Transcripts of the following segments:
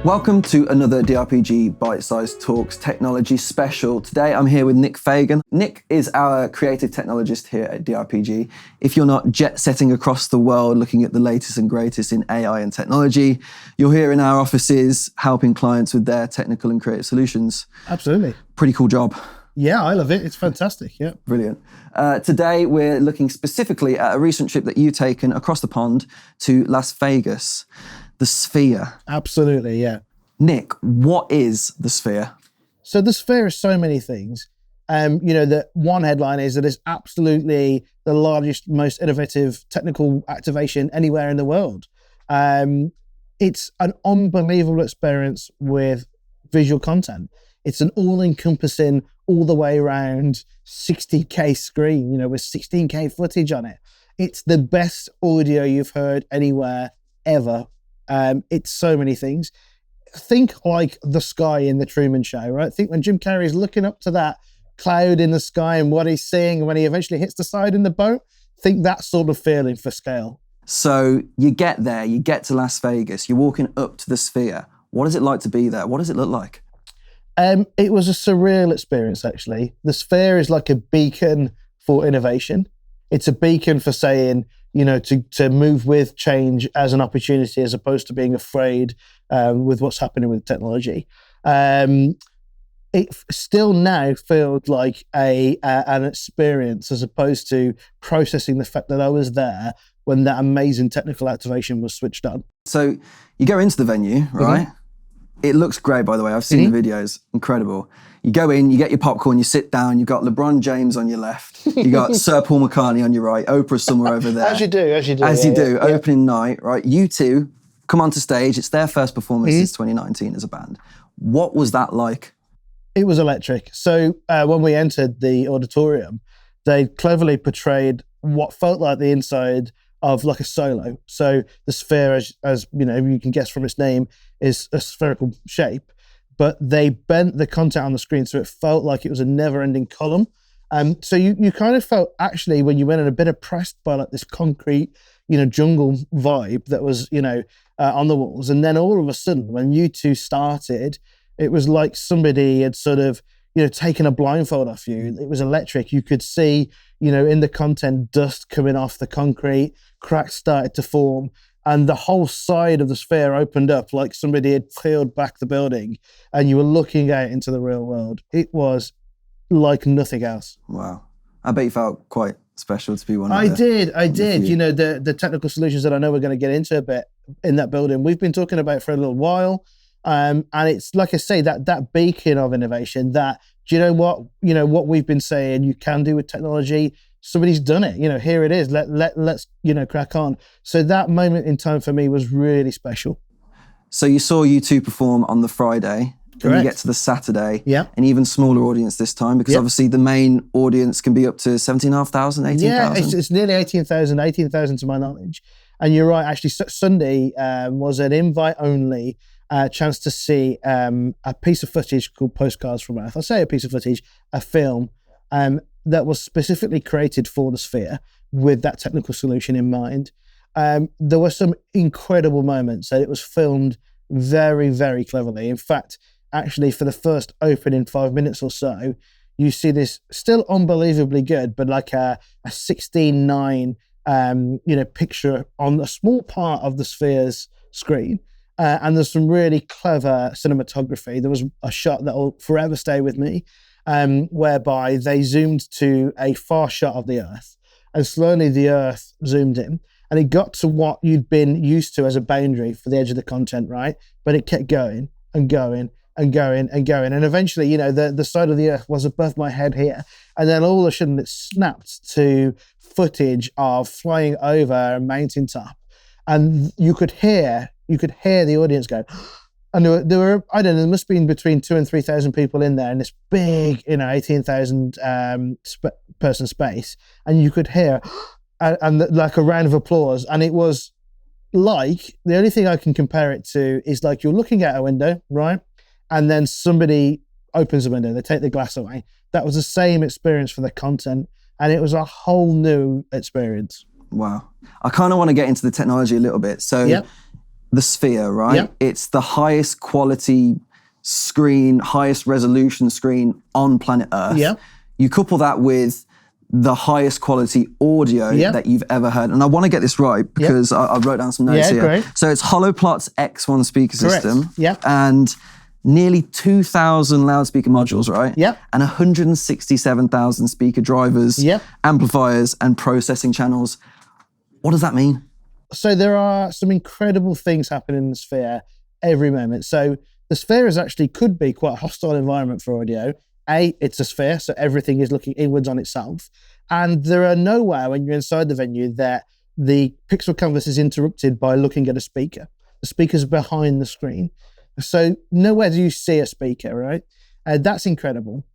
Welcome to another DRPG Bite-Size Talks technology special. Today I'm here with Nick Fagan. Nick is our creative technologist here at DRPG. If you're not jet-setting across the world looking at the latest and greatest in AI and technology, you're here in our offices helping clients with their technical and creative solutions. Absolutely. Pretty cool job. Yeah, I love it. It's fantastic. Yeah. Brilliant. Today we're looking specifically at a recent trip that you've taken across the pond to Las Vegas. The Sphere. Absolutely, yeah. Nick, what is the Sphere? So the Sphere is so many things. The one headline is that it's absolutely the largest, most innovative technical activation anywhere in the world. It's an unbelievable experience with visual content. It's an all-encompassing, all the way around 60K screen, with 16K footage on it. It's the best audio you've heard anywhere ever. It's so many things. Think like the sky in the Truman Show, right? Think when Jim Carrey's looking up to that cloud in the sky and what he's seeing when he eventually hits the side in the boat. Think that sort of feeling for scale. So you get there, you get to Las Vegas, you're walking up to the Sphere. What is it like to be there? What does it look like? It was a surreal experience, actually. The Sphere is like a beacon for innovation. It's a beacon for saying, to move with change as an opportunity as opposed to being afraid with what's happening with technology. It still now feels like an experience as opposed to processing the fact that I was there when that amazing technical activation was switched on. So you go into the venue, right? Mm-hmm. It looks great, by the way. I've seen the videos. Incredible. You go in, you get your popcorn, you sit down, you've got LeBron James on your left, you got Sir Paul McCartney on your right, Oprah's somewhere over there. As you do. Opening night, right? You two come onto stage. It's their first performance since 2019 as a band. What was that like? It was electric. So when we entered the auditorium, they cleverly portrayed what felt like the inside of like a solo. So the Sphere, as you can guess from its name, is a spherical shape, but they bent the content on the screen so it felt like it was a never-ending column. So you kind of felt actually when you went in a bit oppressed by like this concrete, jungle vibe that was, on the walls. And then all of a sudden, when you two started, it was like somebody had sort of, taken a blindfold off you. It was electric. You could see, in the content, dust coming off the concrete, cracks started to form, and the whole side of the Sphere opened up like somebody had peeled back the building and you were looking out into the real world. It was like nothing else. Wow. I bet you felt quite special to be one of I did. The technical solutions that I know we're going to get into a bit in that building, we've been talking about for a little while. And it's like I say, that beacon of innovation that, what we've been saying you can do with technology, somebody's done it, here it is, let's crack on. So that moment in time for me was really special. So you saw you two perform on the Friday. Correct. Then you get to the Saturday, yeah, an even smaller audience this time, because obviously the main audience can be up to 17,500, 18,000. Yeah, it's nearly 18,000 to my knowledge. And you're right, actually, Sunday was an invite-only chance to see a piece of footage called Postcards from Earth. I say a piece of footage, a film that was specifically created for the Sphere with that technical solution in mind. There were some incredible moments, and it was filmed very, very cleverly. In fact, actually, for the first opening 5 minutes or so, you see this still unbelievably good, but like a 16:9 picture on a small part of the Sphere's screen. And there's some really clever cinematography. There was a shot that will forever stay with me, whereby they zoomed to a far shot of the Earth, and slowly the Earth zoomed in, and it got to what you'd been used to as a boundary for the edge of the content, right? But it kept going and going and going and going, and eventually, the side of the Earth was above my head here, and then all of a sudden it snapped to footage of flying over a mountaintop, and you could hear the audience go, and there were I don't know, there must have been between 2,000 and 3,000 people in there in this big, 18,000 person space, and you could hear and like a round of applause, and it was like, the only thing I can compare it to is like you're looking out a window, right? And then somebody opens the window, they take the glass away. That was the same experience for the content, and it was a whole new experience. Wow. I kind of want to get into the technology a little bit. So the Sphere, right? Yep. It's the highest quality screen, highest resolution screen on planet Earth. Yep. You couple that with the highest quality audio that you've ever heard. And I want to get this right because I wrote down some notes here. Great. So it's Holoplot's X1 speaker system. Yep. And nearly 2,000 loudspeaker modules, right? Yep. And 167,000 speaker drivers, amplifiers, and processing channels. What does that mean? So there are some incredible things happening in the Sphere every moment. So the Sphere could be quite a hostile environment for audio. It's a sphere, so everything is looking inwards on itself. And there are nowhere when you're inside the venue that the pixel canvas is interrupted by looking at a speaker. The speaker's behind the screen. So nowhere do you see a speaker, right? That's incredible.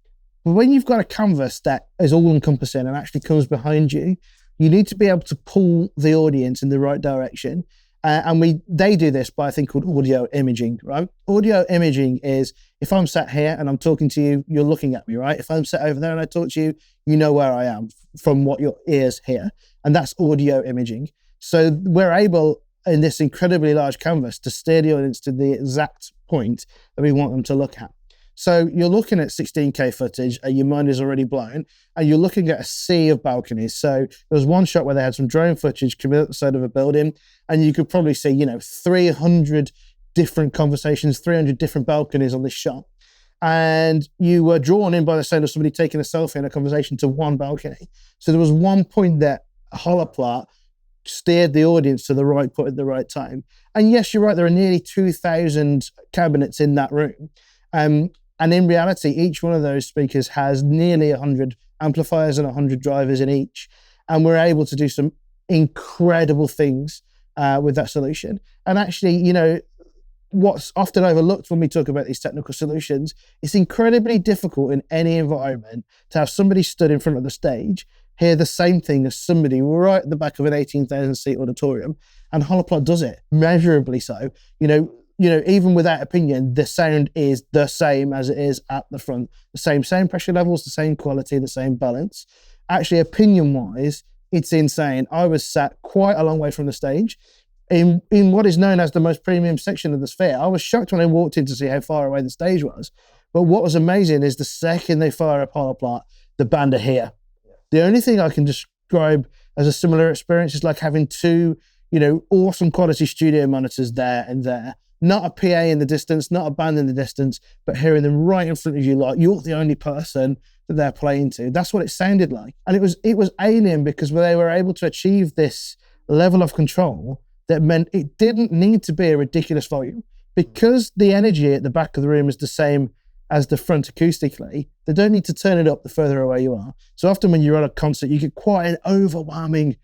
But when you've got a canvas that is all-encompassing and actually comes behind you, you need to be able to pull the audience in the right direction. And they do this by a thing called audio imaging, right? Audio imaging is, if I'm sat here and I'm talking to you, you're looking at me, right? If I'm sat over there and I talk to you, you know where I am from what your ears hear. And that's audio imaging. So we're able, in this incredibly large canvas, to steer the audience to the exact point that we want them to look at. So you're looking at 16K footage and your mind is already blown, and you're looking at a sea of balconies. So there was one shot where they had some drone footage coming out the side of a building, and you could probably see, 300 different conversations, 300 different balconies on this shot. And you were drawn in by the sound of somebody taking a selfie in a conversation to one balcony. So there was one point that Holoplot steered the audience to the right point at the right time. And yes, you're right, there are nearly 2,000 cabinets in that room. And in reality, each one of those speakers has nearly 100 amplifiers and 100 drivers in each. And we're able to do some incredible things with that solution. And actually, what's often overlooked when we talk about these technical solutions, it's incredibly difficult in any environment to have somebody stood in front of the stage hear the same thing as somebody right at the back of an 18,000 seat auditorium. And Holoplot does it, measurably so. Even without opinion, the sound is the same as it is at the front. The same pressure levels, the same quality, the same balance. Actually, opinion-wise, it's insane. I was sat quite a long way from the stage in what is known as the most premium section of the Sphere. I was shocked when I walked in to see how far away the stage was. But what was amazing is the second they fire up Holoplot, the band are here. The only thing I can describe as a similar experience is like having two, awesome quality studio monitors there and there. Not a PA in the distance, not a band in the distance, but hearing them right in front of you, like you're the only person that they're playing to. That's what it sounded like. And it was alien because they were able to achieve this level of control that meant it didn't need to be a ridiculous volume. Because the energy at the back of the room is the same as the front acoustically, they don't need to turn it up the further away you are. So often when you're at a concert, you get quite an overwhelming,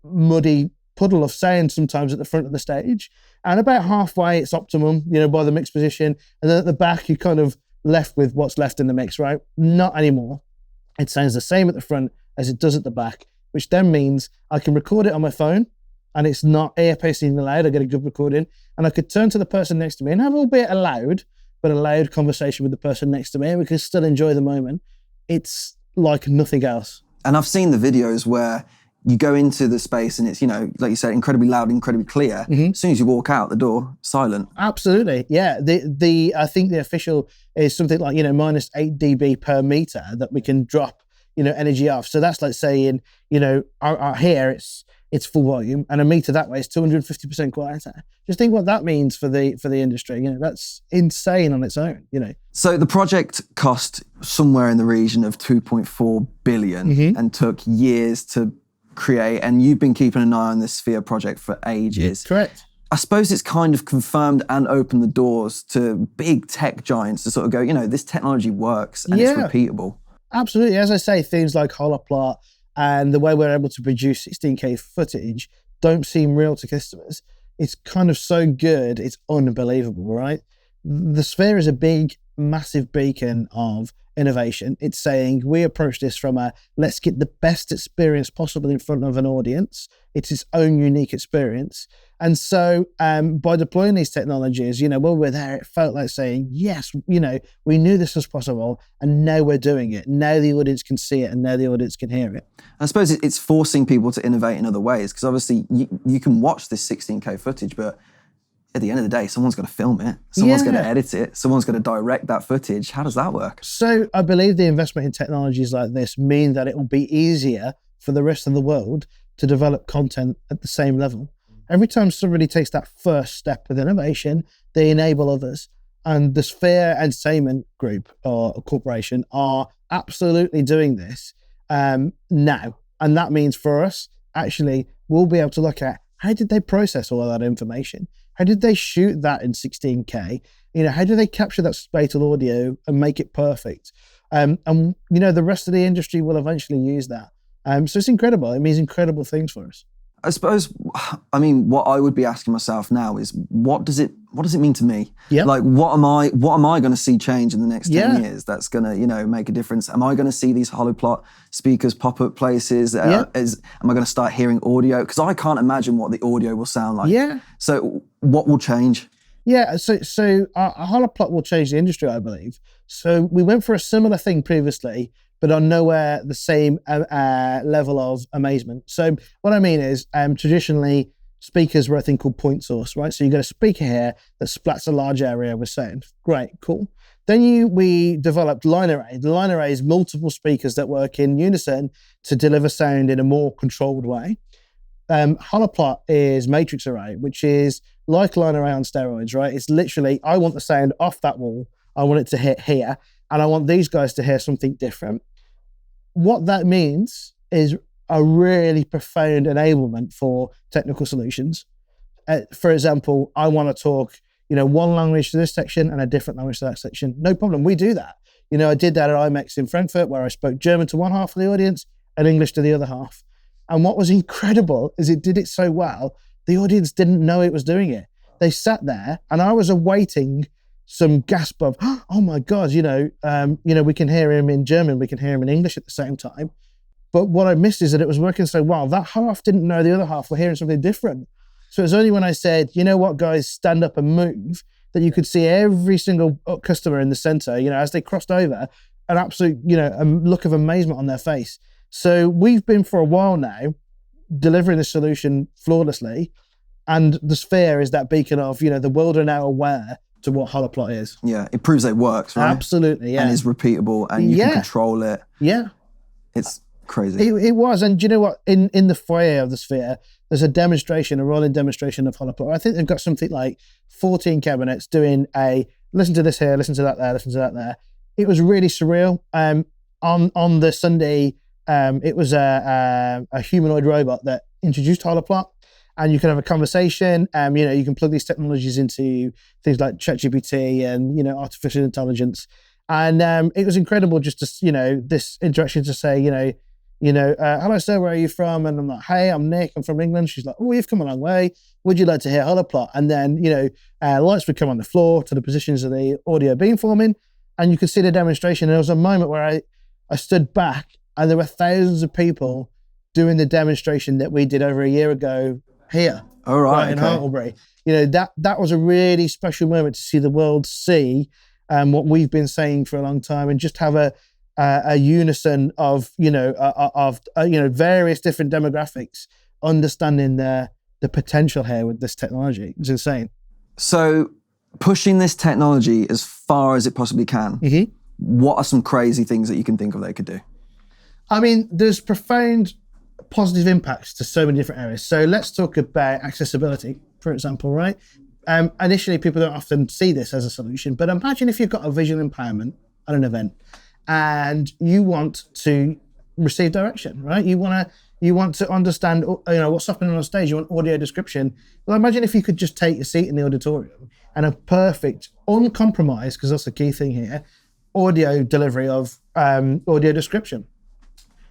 muddy puddle of sound sometimes at the front of the stage. And about halfway, it's optimum, by the mix position. And then at the back, you're kind of left with what's left in the mix, right? Not anymore. It sounds the same at the front as it does at the back, which then means I can record it on my phone and it's not ear-piercingly loud. I get a good recording. And I could turn to the person next to me and have, albeit a loud conversation with the person next to me, and we can still enjoy the moment. It's like nothing else. And I've seen the videos where you go into the space and it's, like you said, incredibly loud, incredibly clear. Mm-hmm. As soon as you walk out the door, silent. Absolutely, yeah. I think the official is something like, minus 8 dB per meter that we can drop, energy off. So that's like saying, out here it's full volume, and a meter that way is 250% quieter. Just think what that means for the industry. That's insane on its own. So the project cost somewhere in the region of 2.4 billion and took years to create, and you've been keeping an eye on this Sphere project for ages. Correct. I suppose it's kind of confirmed and opened the doors to big tech giants to sort of go, this technology works and it's repeatable. Absolutely. As I say, things like Holoplot and the way we're able to produce 16K footage don't seem real to customers. It's kind of so good, it's unbelievable, right? The Sphere is a big, massive beacon of innovation. It's saying we approach this from let's get the best experience possible in front of an audience. It's its own unique experience. And so by deploying these technologies, while we're there, it felt like saying, yes, we knew this was possible and now we're doing it. Now the audience can see it and now the audience can hear it. I suppose it's forcing people to innovate in other ways, because obviously you can watch this 16K footage, but at the end of the day, someone's got to film it, someone's going to Yeah. edit it, someone's going to direct that footage. How does that work? So I believe the investment in technologies like this mean that it will be easier for the rest of the world to develop content at the same level. Every time somebody takes that first step with innovation, they enable others. And the Sphere Entertainment Group or corporation are absolutely doing this now. And that means for us, actually, we'll be able to look at how did they process all of that information? How did they shoot that in 16K? How do they capture that spatial audio and make it perfect? And the rest of the industry will eventually use that. So it's incredible. It means incredible things for us. I suppose, what I would be asking myself now is, what does it mean to me? Yeah. Like, what am I going to see change in the next 10 years that's going to, make a difference? Am I going to see these Holoplot speakers pop up places? Am I going to start hearing audio? Because I can't imagine what the audio will sound like. Yeah. So what will change? Yeah, so our Holoplot will change the industry, I believe. So we went for a similar thing previously, but on nowhere the same level of amazement. So what I mean is, traditionally, speakers were a thing called point source, right? So you got a speaker here that splats a large area with sound. Great, cool. Then we developed line array. The line array is multiple speakers that work in unison to deliver sound in a more controlled way. Holoplot is matrix array, which is like line array on steroids, right? It's literally, I want the sound off that wall, I want it to hit here, and I want these guys to hear something different. What that means is a really profound enablement for technical solutions. For example, I want to talk, one language to this section and a different language to that section. No problem, we do that. I did that at IMEX in Frankfurt, where I spoke German to one half of the audience and English to the other half. And what was incredible is it did it so well, the audience didn't know it was doing it. They sat there and I was awaiting some gasp of, oh my God, we can hear him in German, we can hear him in English at the same time. But what I missed is that it was working so well. That half didn't know the other half were hearing something different. So it was only when I said, you know what, guys, stand up and move, that you could see every single customer in the center, as they crossed over, an absolute, a look of amazement on their face. So we've been for a while now delivering the solution flawlessly, and the Sphere is that beacon of, the world are now aware to what Holoplot is. Yeah, it proves it works, right? Absolutely, yeah. And is repeatable, and you can control it. Yeah. It's crazy. It was, and do you know what? In the foyer of the Sphere, there's a rolling demonstration of Holoplot. I think they've got something like 14 cabinets doing a, listen to this here, listen to that there, listen to that there. It was really surreal. On the Sunday, it was a humanoid robot that introduced Holoplot, and you can have a conversation. You can plug these technologies into things like ChatGPT and artificial intelligence, and it was incredible just to this interaction to say hello sir, where are you from? And I'm like, hey, I'm Nick, I'm from England. She's like, oh, you've come a long way. Would you like to hear Holoplot? And then lights would come on the floor to the positions of the audio beamforming, and you could see the demonstration. And there was a moment where I stood back, and there were thousands of people doing the demonstration that we did over a year ago here. Oh, right, in Hartlebury. That was a really special moment to see the world see what we've been saying for a long time, and just have a unison of various different demographics understanding the potential here with this technology. It's insane. So pushing this technology as far as it possibly can, what are some crazy things that you can think of they could do? I mean, there's profound positive impacts to so many different areas. So let's talk about accessibility, for example, right? Initially, people don't often see this as a solution, but imagine if you've got a visual impairment at an event and you want to receive direction, right? You want to understand, what's happening on stage. You want audio description. Well, imagine if you could just take a seat in the auditorium and a perfect, uncompromised, because that's the key thing here, audio delivery of audio description.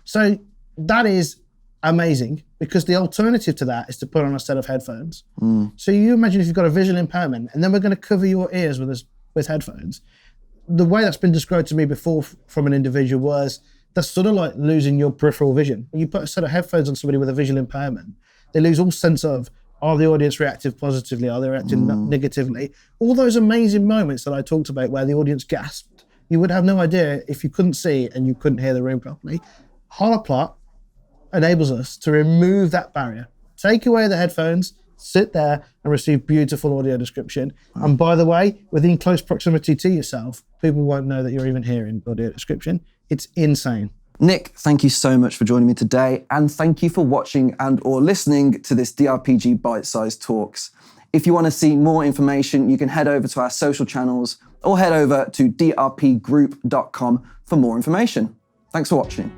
So that is amazing, because the alternative to that is to put on a set of headphones. So you imagine if you've got a visual impairment, and then we're going to cover your ears with headphones. The way that's been described to me before from an individual was, that's sort of like losing your peripheral vision. When you put a set of headphones on somebody with a visual impairment, they lose all sense of, are the audience reactive positively? Are they reacting negatively? All those amazing moments that I talked about where the audience gasped, you would have no idea if you couldn't see and you couldn't hear the room properly. Holoplot enables us to remove that barrier, take away the headphones, sit there and receive beautiful audio description. And by the way, within close proximity to yourself, people won't know that you're even hearing audio description. It's insane. Nick, thank you so much for joining me today, and thank you for watching and or listening to this DRPG Bite-Size Talks. If you want to see more information, you can head over to our social channels or head over to drpgroup.com for more information. Thanks for watching.